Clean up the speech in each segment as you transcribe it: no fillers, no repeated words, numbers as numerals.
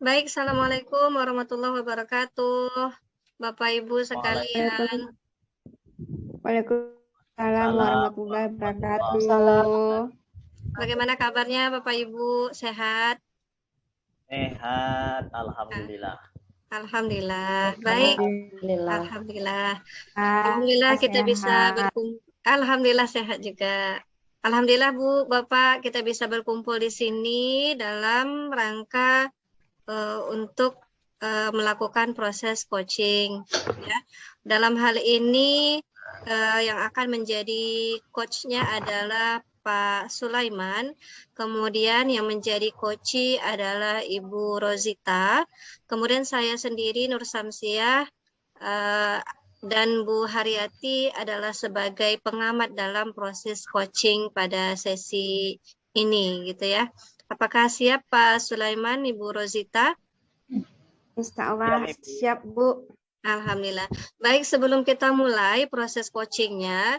Baik, Assalamualaikum warahmatullahi wabarakatuh. Bapak Ibu sekalian. Waalaikumsalam warahmatullahi wabarakatuh. Bagaimana kabarnya Bapak Ibu? Sehat? Sehat, alhamdulillah. Alhamdulillah. Baik. Alhamdulillah. Alhamdulillah kita bisa berkumpul. Alhamdulillah sehat juga. Alhamdulillah Bu, Bapak kita bisa berkumpul di sini dalam rangka untuk melakukan proses coaching. Ya. Dalam hal ini yang akan menjadi coachnya adalah Pak Sulaiman, kemudian yang menjadi coach adalah Ibu Rozita, kemudian saya sendiri Nur Samsiah, dan Bu Haryati adalah sebagai pengamat dalam proses coaching pada sesi ini, gitu ya. Apakah siap Pak Sulaiman, Ibu Rozita? Insya Allah siap Bu. Alhamdulillah. Baik, sebelum kita mulai proses coachingnya,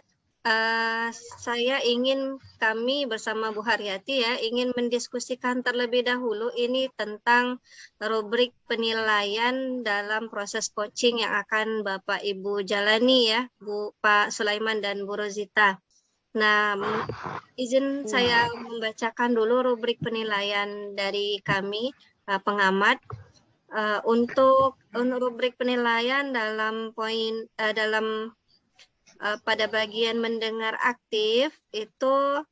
saya ingin kami bersama Bu Haryati ya, ingin mendiskusikan terlebih dahulu ini tentang rubrik penilaian dalam proses coaching yang akan Bapak Ibu jalani ya, Bu Pak Sulaiman dan Bu Rozita. Nah, izin saya membacakan dulu rubrik penilaian dari kami, pengamat. Untuk rubrik penilaian dalam pada bagian mendengar aktif itu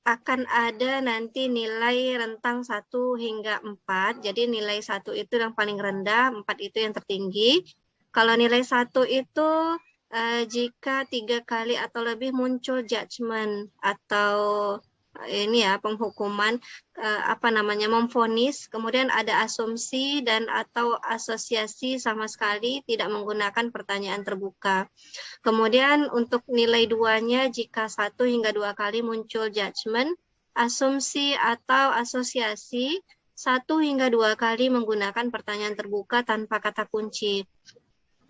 akan ada nanti nilai rentang 1 hingga 4. Jadi nilai 1 itu yang paling rendah, 4 itu yang tertinggi. Kalau nilai 1 itu jika 3 kali atau lebih muncul judgement atau ini ya penghukuman memvonis, kemudian ada asumsi dan atau asosiasi sama sekali tidak menggunakan pertanyaan terbuka. Kemudian untuk nilai 2-nya jika 1 hingga 2 kali muncul judgement, asumsi atau asosiasi 1 hingga 2 kali menggunakan pertanyaan terbuka tanpa kata kunci.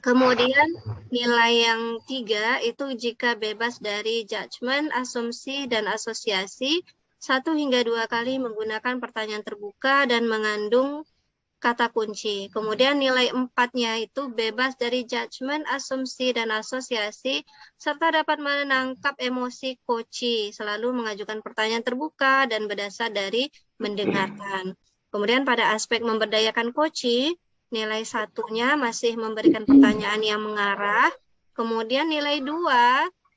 Kemudian nilai yang 3 itu jika bebas dari judgement, asumsi, dan asosiasi 1 hingga 2 kali menggunakan pertanyaan terbuka dan mengandung kata kunci. Kemudian nilai 4-nya itu bebas dari judgement, asumsi, dan asosiasi, serta dapat menangkap emosi coachee, selalu mengajukan pertanyaan terbuka dan berdasar dari mendengarkan. Kemudian pada aspek memberdayakan coachee, nilai 1-nya masih memberikan pertanyaan yang mengarah. Kemudian nilai 2,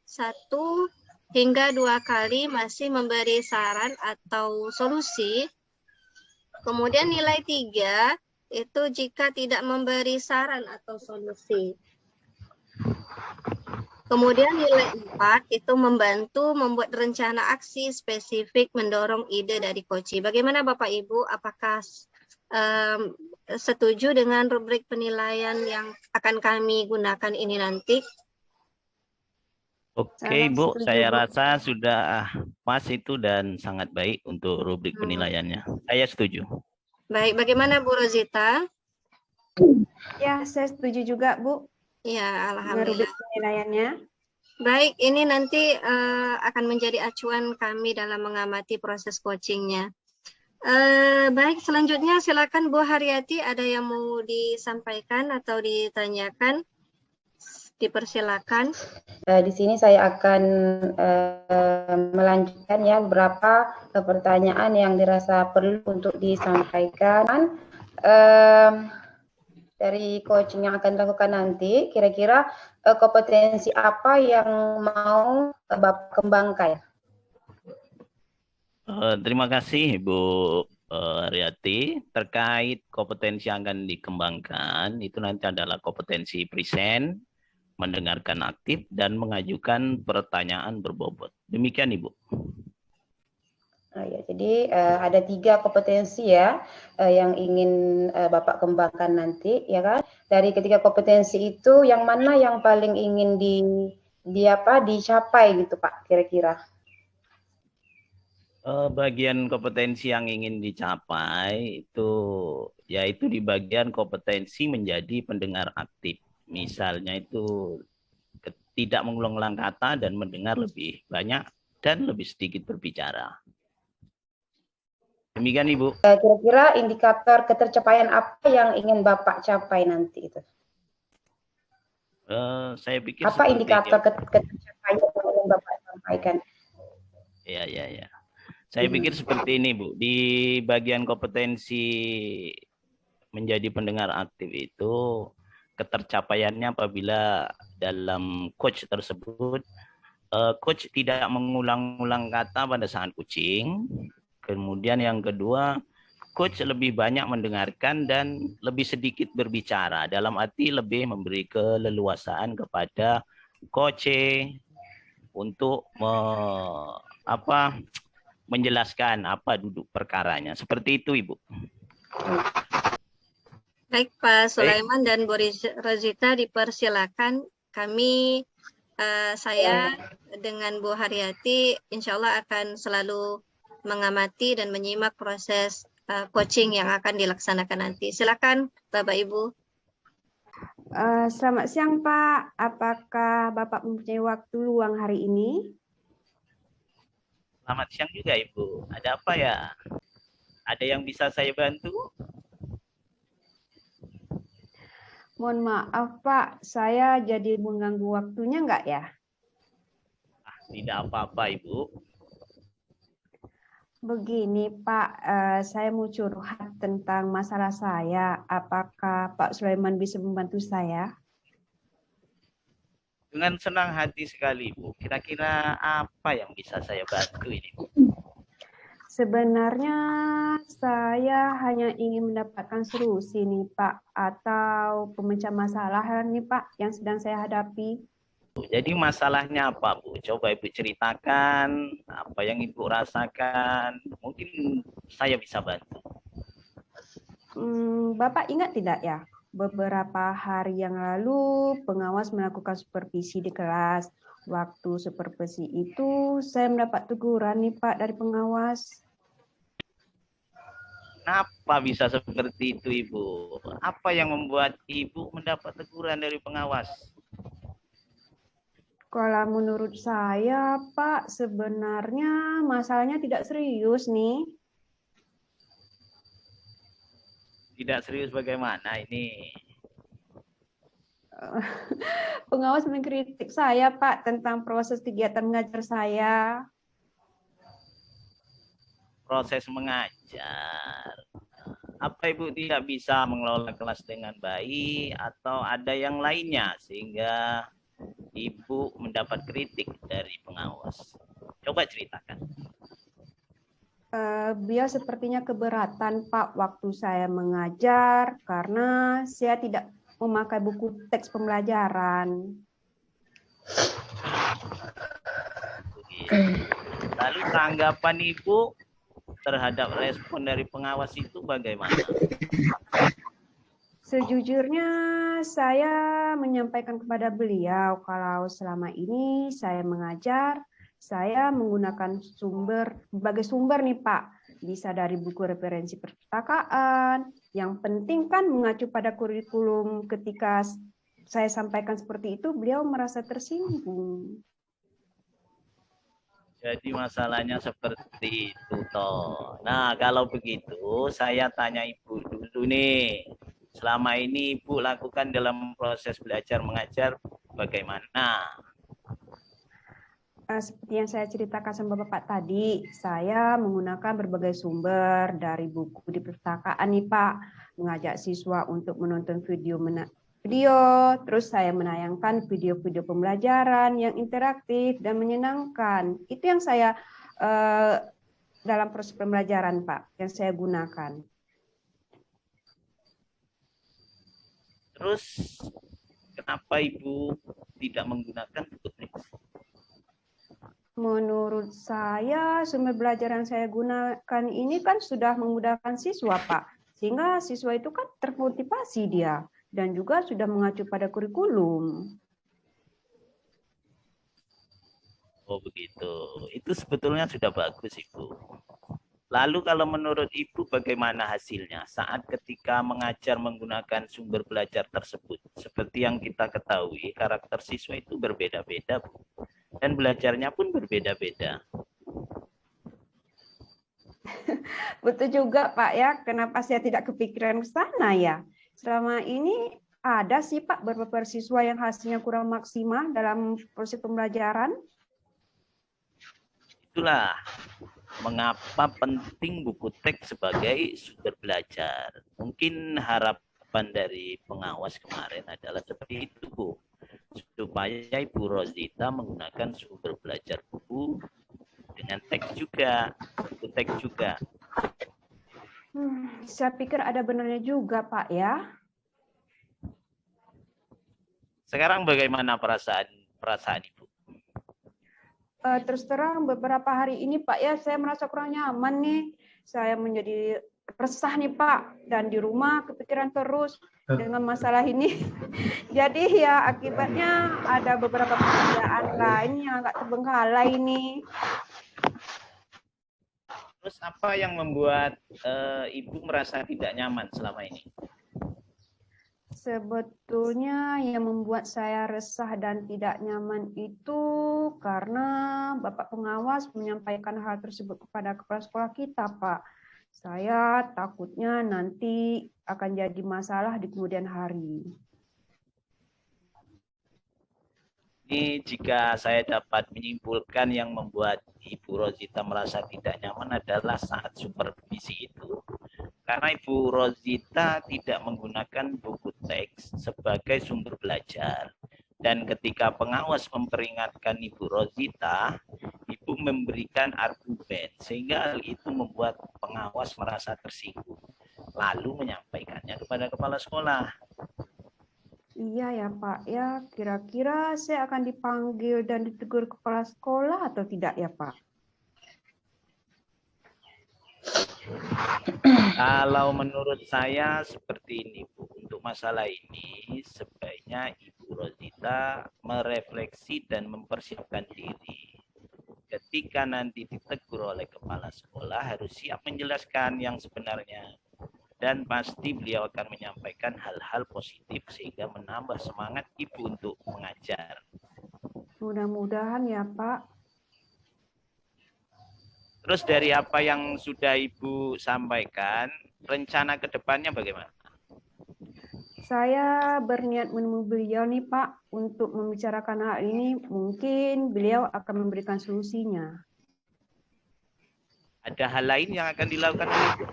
1 hingga 2 kali masih memberi saran atau solusi. Kemudian nilai 3 itu jika tidak memberi saran atau solusi. Kemudian nilai 4 itu membantu membuat rencana aksi spesifik mendorong ide dari coachee. Bagaimana Bapak Ibu? Apakah setuju dengan rubrik penilaian yang akan kami gunakan ini nanti? Oke Bu, saya rasa sudah pas itu dan sangat baik untuk rubrik penilaiannya. Saya setuju. Baik, bagaimana Bu Rozita? Ya, saya setuju juga Bu. Ya, alhamdulillah. Rubrik penilaiannya. Baik, ini nanti akan menjadi acuan kami dalam mengamati proses coachingnya. Baik, selanjutnya silakan Bu Haryati, ada yang mau disampaikan atau ditanyakan? Dipersilakan. Di sini saya akan melanjutkan ya beberapa pertanyaan yang dirasa perlu untuk disampaikan dari coaching yang akan dilakukan nanti. Kira-kira kompetensi apa yang mau Bapak kembangkan? Terima kasih Ibu Haryati. Terkait kompetensi yang akan dikembangkan, itu nanti adalah kompetensi present, mendengarkan aktif, dan mengajukan pertanyaan berbobot. Demikian Ibu. Ya, jadi ada 3 kompetensi ya yang ingin Bapak kembangkan nanti, ya kan? Dari ketiga kompetensi itu, yang mana yang paling ingin dicapai gitu Pak, kira-kira? Bagian kompetensi yang ingin dicapai itu yaitu di bagian kompetensi menjadi pendengar aktif. Misalnya itu tidak mengulang-ulang kata dan mendengar lebih banyak dan lebih sedikit berbicara. Demikian Ibu. Kira-kira indikator ketercapaian apa yang ingin Bapak capai nanti itu? Saya pikir Apa seperti indikator ini. ketercapaian yang ingin Bapak sampaikan? Ya. Saya pikir seperti ini, Bu. Di bagian kompetensi menjadi pendengar aktif itu, ketercapaiannya apabila dalam coach tersebut, coach tidak mengulang-ulang kata pada saat coaching. Kemudian yang kedua, coach lebih banyak mendengarkan dan lebih sedikit berbicara. Dalam arti lebih memberi keleluasaan kepada coach untuk menjelaskan apa duduk perkaranya. Seperti itu, Ibu. Baik, Pak Sulaiman dan Bu Rozita, dipersilakan. Kami, saya dengan Bu Haryati, insya Allah akan selalu mengamati dan menyimak proses coaching yang akan dilaksanakan nanti. Silakan, Bapak Ibu. Selamat siang, Pak. Apakah Bapak mempunyai waktu luang hari ini? Selamat siang juga, Ibu. Ada apa ya? Ada yang bisa saya bantu? Mohon maaf, Pak. Saya jadi mengganggu waktunya nggak ya? Tidak apa-apa, Ibu. Begini, Pak. Saya mau curhat tentang masalah saya. Apakah Pak Sulaiman bisa membantu saya? Dengan senang hati sekali, Bu. Kira-kira apa yang bisa saya bantu ini, Bu? Sebenarnya saya hanya ingin mendapatkan solusi nih, Pak, atau pemecah masalah nih, Pak, yang sedang saya hadapi. Jadi masalahnya apa, Bu? Coba Ibu ceritakan apa yang Ibu rasakan. Mungkin saya bisa bantu. Bapak ingat tidak ya? Beberapa hari yang lalu, pengawas melakukan supervisi di kelas. Waktu supervisi itu, saya mendapat teguran nih, Pak, dari pengawas. Kenapa bisa seperti itu, Ibu? Apa yang membuat Ibu mendapat teguran dari pengawas? Kalau menurut saya, Pak, sebenarnya masalahnya tidak serius nih. Tidak serius bagaimana ini? Pengawas mengkritik saya, Pak, tentang proses kegiatan mengajar saya. Proses mengajar. Apa Ibu tidak bisa mengelola kelas dengan baik atau ada yang lainnya sehingga Ibu mendapat kritik dari pengawas? Coba ceritakan. Beliau sepertinya keberatan, Pak, waktu saya mengajar karena saya tidak memakai buku teks pembelajaran. Lalu tanggapan Ibu terhadap respon dari pengawas itu bagaimana? Sejujurnya saya menyampaikan kepada beliau kalau selama ini saya mengajar, saya menggunakan berbagai sumber nih Pak. Bisa dari buku referensi perpustakaan, yang penting kan mengacu pada kurikulum. Ketika saya sampaikan seperti itu, beliau merasa tersinggung. Jadi masalahnya seperti itu toh. Nah, kalau begitu saya tanya Ibu dulu nih. Selama ini Ibu lakukan dalam proses belajar mengajar bagaimana? Seperti yang saya ceritakan sama Bapak tadi, saya menggunakan berbagai sumber dari buku di perpustakaan nih Pak, mengajak siswa untuk menonton video, terus saya menayangkan video-video pembelajaran yang interaktif dan menyenangkan. Itu yang saya dalam proses pembelajaran Pak, yang saya gunakan. Terus kenapa Ibu tidak menggunakan buku teks? Menurut saya, sumber belajar yang saya gunakan ini kan sudah memudahkan siswa, Pak. Sehingga siswa itu kan termotivasi dia. Dan juga sudah mengacu pada kurikulum. Oh begitu. Itu sebetulnya sudah bagus, Ibu. Lalu kalau menurut Ibu bagaimana hasilnya saat ketika mengajar menggunakan sumber belajar tersebut? Seperti yang kita ketahui, karakter siswa itu berbeda-beda, Bu. Dan belajarnya pun berbeda-beda. Betul juga Pak ya, kenapa saya tidak kepikiran ke sana ya? Selama ini ada sih Pak beberapa siswa yang hasilnya kurang maksimal dalam proses pembelajaran. Itulah mengapa penting buku teks sebagai sumber belajar. Mungkin harapan dari pengawas kemarin adalah seperti itu, Bu. Supaya Ibu Rozita menggunakan sumber belajar buku dengan teks juga, buku teks juga. Saya pikir ada benarnya juga, Pak ya. Sekarang bagaimana perasaan Ibu? Terus terang beberapa hari ini, Pak ya, saya merasa kurang nyaman nih. Saya menjadi resah nih, Pak, dan di rumah kepikiran terus dengan masalah ini. Jadi ya akibatnya ada beberapa pekerjaan lain yang agak terbengkalai ini. Terus apa yang membuat Ibu merasa tidak nyaman selama ini? Sebetulnya yang membuat saya resah dan tidak nyaman itu karena Bapak Pengawas menyampaikan hal tersebut kepada kepala sekolah kita, Pak. Saya takutnya nanti akan jadi masalah di kemudian hari. Ini jika saya dapat menyimpulkan yang membuat Ibu Rozita merasa tidak nyaman adalah saat supervisi itu. Karena Ibu Rozita tidak menggunakan buku teks sebagai sumber belajar. Dan ketika pengawas memperingatkan Ibu Rozita, Ibu memberikan argumen. Sehingga hal itu membuat pengawas merasa tersinggung. Lalu menyampaikannya kepada kepala sekolah. Iya ya Pak, ya kira-kira saya akan dipanggil dan ditegur kepala sekolah atau tidak ya Pak? Kalau menurut saya seperti ini Bu, untuk masalah ini sebaiknya Ibu Rozita merefleksi dan mempersiapkan diri. Ketika nanti ditegur oleh kepala sekolah harus siap menjelaskan yang sebenarnya. Dan pasti beliau akan menyampaikan hal-hal positif sehingga menambah semangat Ibu untuk mengajar. Mudah-mudahan ya Pak. Terus dari apa yang sudah Ibu sampaikan, rencana ke depannya bagaimana? Saya berniat menemui beliau nih Pak untuk membicarakan hal ini. Mungkin beliau akan memberikan solusinya. Ada hal lain yang akan dilakukan oleh Ibu?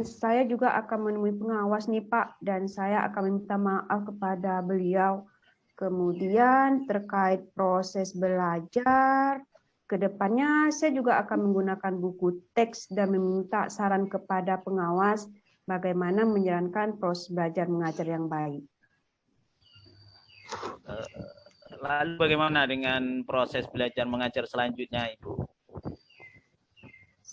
Saya juga akan menemui pengawas nih Pak, dan saya akan meminta maaf kepada beliau. Kemudian terkait proses belajar, kedepannya saya juga akan menggunakan buku teks dan meminta saran kepada pengawas bagaimana menjalankan proses belajar mengajar yang baik. Lalu bagaimana dengan proses belajar mengajar selanjutnya Ibu?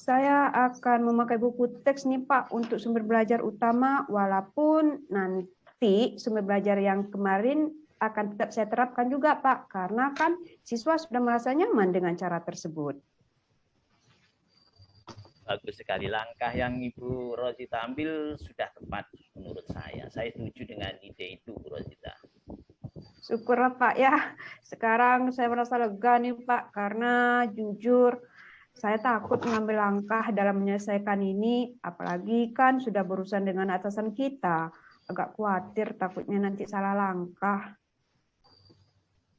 Saya akan memakai buku teks nih Pak untuk sumber belajar utama, walaupun nanti sumber belajar yang kemarin akan tetap saya terapkan juga Pak, karena kan siswa sudah merasa nyaman dengan cara tersebut. Bagus sekali, langkah yang Ibu Rozita ambil sudah tepat menurut saya. Saya setuju dengan ide itu Bu Rozita. Syukurlah Pak ya, sekarang saya merasa lega nih Pak, karena jujur saya takut mengambil langkah dalam menyelesaikan ini, apalagi kan sudah berurusan dengan atasan kita. Agak khawatir takutnya nanti salah langkah.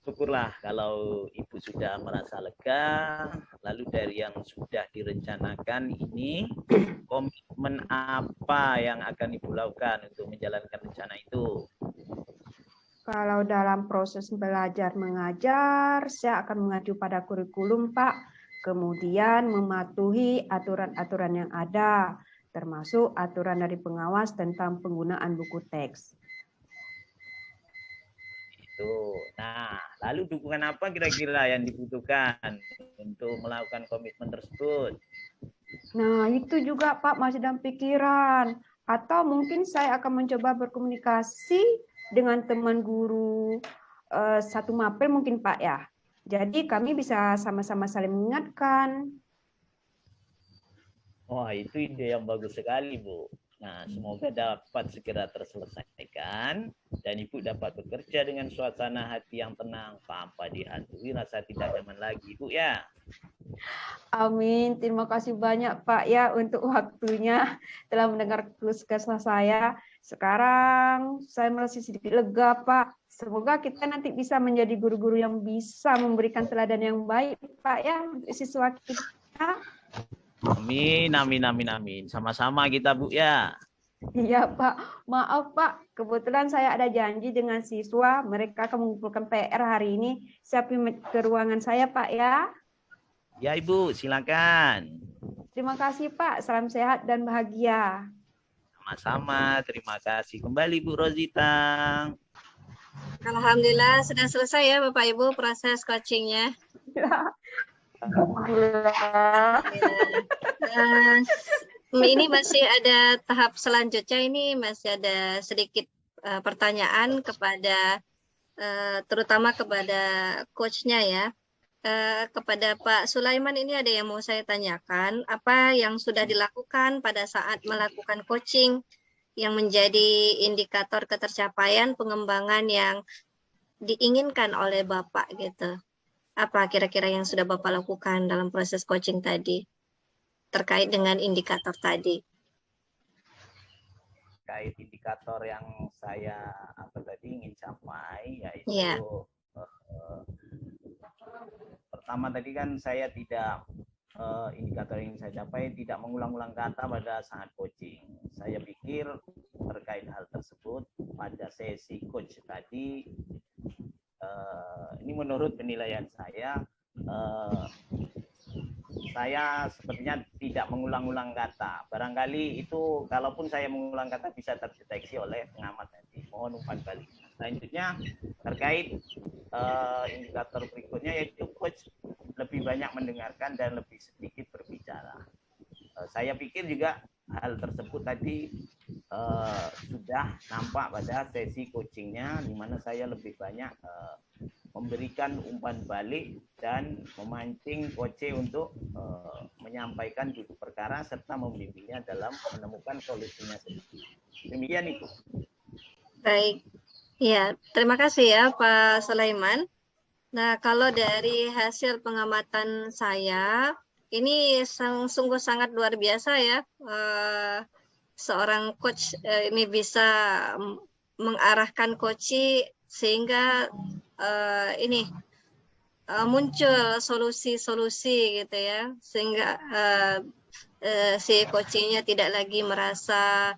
Syukurlah kalau Ibu sudah merasa lega, lalu dari yang sudah direncanakan ini, komitmen apa yang akan Ibu lakukan untuk menjalankan rencana itu? Kalau dalam proses belajar mengajar, saya akan mengacu pada kurikulum Pak. Kemudian mematuhi aturan-aturan yang ada, termasuk aturan dari pengawas tentang penggunaan buku teks. Itu. Nah, lalu dukungan apa kira-kira yang dibutuhkan untuk melakukan komitmen tersebut? Nah, itu juga Pak masih dalam pikiran. Atau mungkin saya akan mencoba berkomunikasi dengan teman guru satu mapel mungkin Pak ya. Jadi kami bisa sama-sama saling mengingatkan. Wah, itu ide yang bagus sekali, Bu. Nah, semoga dapat segera terselesaikan dan Ibu dapat bekerja dengan suasana hati yang tenang tanpa dihantui rasa tidak nyaman lagi, Bu ya. Amin. Terima kasih banyak Pak ya untuk waktunya telah mendengar kesah saya. Sekarang saya merasa sedikit lega Pak. Semoga kita nanti bisa menjadi guru-guru yang bisa memberikan teladan yang baik Pak ya untuk siswa kita. Amin, amin, amin, amin. Sama-sama kita Bu ya. Iya Pak, maaf Pak, kebetulan saya ada janji dengan siswa, mereka akan mengumpulkan PR hari ini. Saya pergi ke ruangan saya Pak ya. Ya Ibu, silakan. Terima kasih Pak, salam sehat dan bahagia. Sama-sama, terima kasih kembali Bu Rozita. Alhamdulillah sudah selesai ya Bapak Ibu proses coachingnya. Alhamdulillah. Ini masih ada tahap selanjutnya, ini masih ada sedikit pertanyaan kepada terutama kepada coachnya ya. Kepada Pak Sulaiman ini ada yang mau saya tanyakan, apa yang sudah dilakukan pada saat melakukan coaching yang menjadi indikator ketercapaian pengembangan yang diinginkan oleh Bapak gitu. Apa kira-kira yang sudah Bapak lakukan dalam proses coaching tadi terkait dengan indikator tadi? Terkait indikator yang saya ingin capai yaitu Ya. Pertama tadi kan saya tidak indikator yang saya capai tidak mengulang-ulang kata pada saat coaching. Saya pikir terkait hal tersebut pada sesi coach tadi ini menurut penilaian saya sepertinya tidak mengulang-ulang kata. Barangkali itu kalaupun saya mengulang kata bisa terdeteksi oleh pengamat nanti. Mohon umpan balik. Selanjutnya terkait indikator berikutnya yaitu coach lebih banyak mendengarkan dan lebih sedikit berbicara. Saya pikir juga hal tersebut tadi sudah nampak pada sesi coachingnya di mana saya lebih banyak memberikan umpan balik dan memancing coach untuk menyampaikan duduk perkara serta membimbingnya dalam menemukan solusinya sendiri. Demikian itu. Baik. Ya, terima kasih ya Pak Sulaiman. Nah, kalau dari hasil pengamatan saya, ini sungguh sangat luar biasa ya. Seorang coach ini bisa mengarahkan coach sehingga muncul solusi-solusi gitu ya, sehingga si coachingnya tidak lagi merasa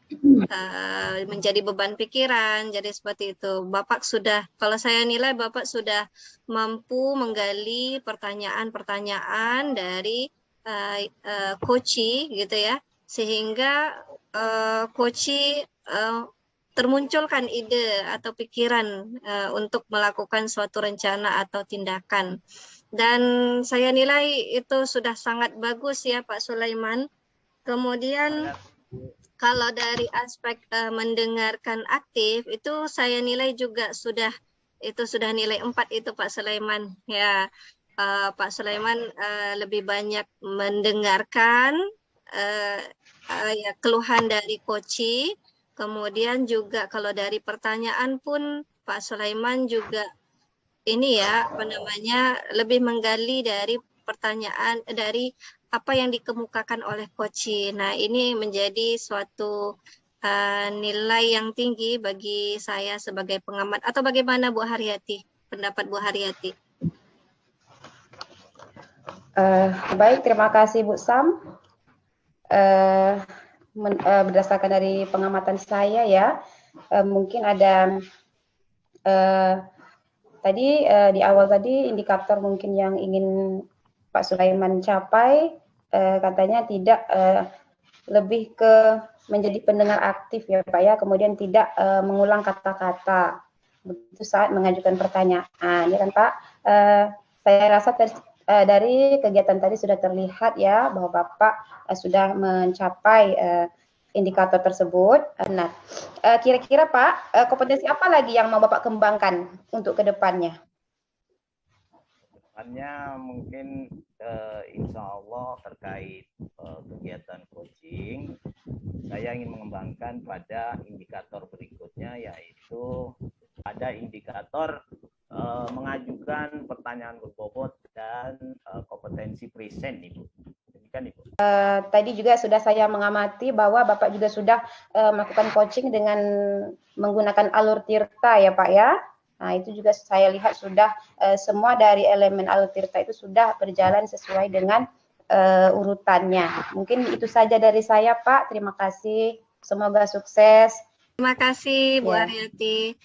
menjadi beban pikiran, jadi seperti itu. Bapak sudah, kalau saya nilai Bapak sudah mampu menggali pertanyaan-pertanyaan dari coachee gitu ya, sehingga coachee termunculkan ide atau pikiran untuk melakukan suatu rencana atau tindakan. Dan saya nilai itu sudah sangat bagus ya Pak Sulaiman. Kemudian kalau dari aspek mendengarkan aktif itu saya nilai juga sudah nilai 4 itu Pak Sulaiman ya. Pak Sulaiman lebih banyak mendengarkan ya, keluhan dari coachee. Kemudian juga kalau dari pertanyaan pun Pak Sulaiman juga ini ya lebih menggali dari pertanyaan dari apa yang dikemukakan oleh coachee. Nah, ini menjadi suatu nilai yang tinggi bagi saya sebagai pengamat. Atau bagaimana Bu Haryati? Pendapat Bu Haryati? Baik, terima kasih Bu Sam. Berdasarkan dari pengamatan saya ya, mungkin ada tadi di awal tadi indikator mungkin yang ingin Pak Sulaiman capai katanya tidak lebih ke menjadi pendengar aktif ya Pak ya, kemudian tidak mengulang kata-kata begitu saat mengajukan pertanyaan ya kan Pak. Saya rasa dari kegiatan tadi sudah terlihat ya bahwa Bapak sudah mencapai indikator tersebut. Nah, kira-kira Pak, kompetensi apa lagi yang mau Bapak kembangkan untuk kedepannya? Kedepannya mungkin insya Allah terkait kegiatan coaching, saya ingin mengembangkan pada indikator berikutnya yaitu pada indikator mengajukan pertanyaan berbobot dan kompetensi present, Ibu. Demikian, Ibu. Tadi juga sudah saya mengamati bahwa Bapak juga sudah melakukan coaching dengan menggunakan alur tirta ya Pak ya. Nah itu juga saya lihat sudah semua dari elemen alur tirta itu sudah berjalan sesuai dengan urutannya. Mungkin itu saja dari saya Pak. Terima kasih. Semoga sukses. Terima kasih Bu Ya. Aryati.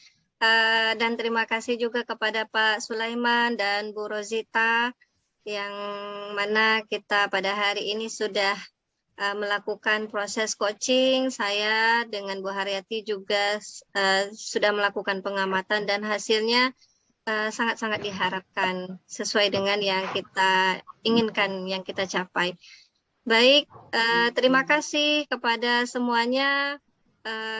Dan terima kasih juga kepada Pak Sulaiman dan Bu Rozita yang mana kita pada hari ini sudah melakukan proses coaching. Saya dengan Bu Haryati juga sudah melakukan pengamatan dan hasilnya sangat-sangat diharapkan sesuai dengan yang kita inginkan, yang kita capai. Baik, terima kasih kepada semuanya.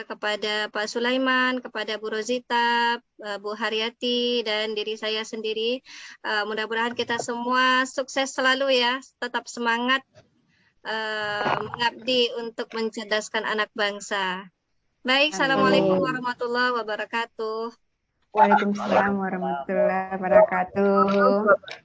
Kepada Pak Sulaiman, kepada Bu Rozita, Bu Haryati, dan diri saya sendiri. Mudah-mudahan kita semua sukses selalu ya, tetap semangat mengabdi untuk mencerdaskan anak bangsa. Baik, Assalamualaikum warahmatullahi wabarakatuh. Waalaikumsalam warahmatullahi wabarakatuh.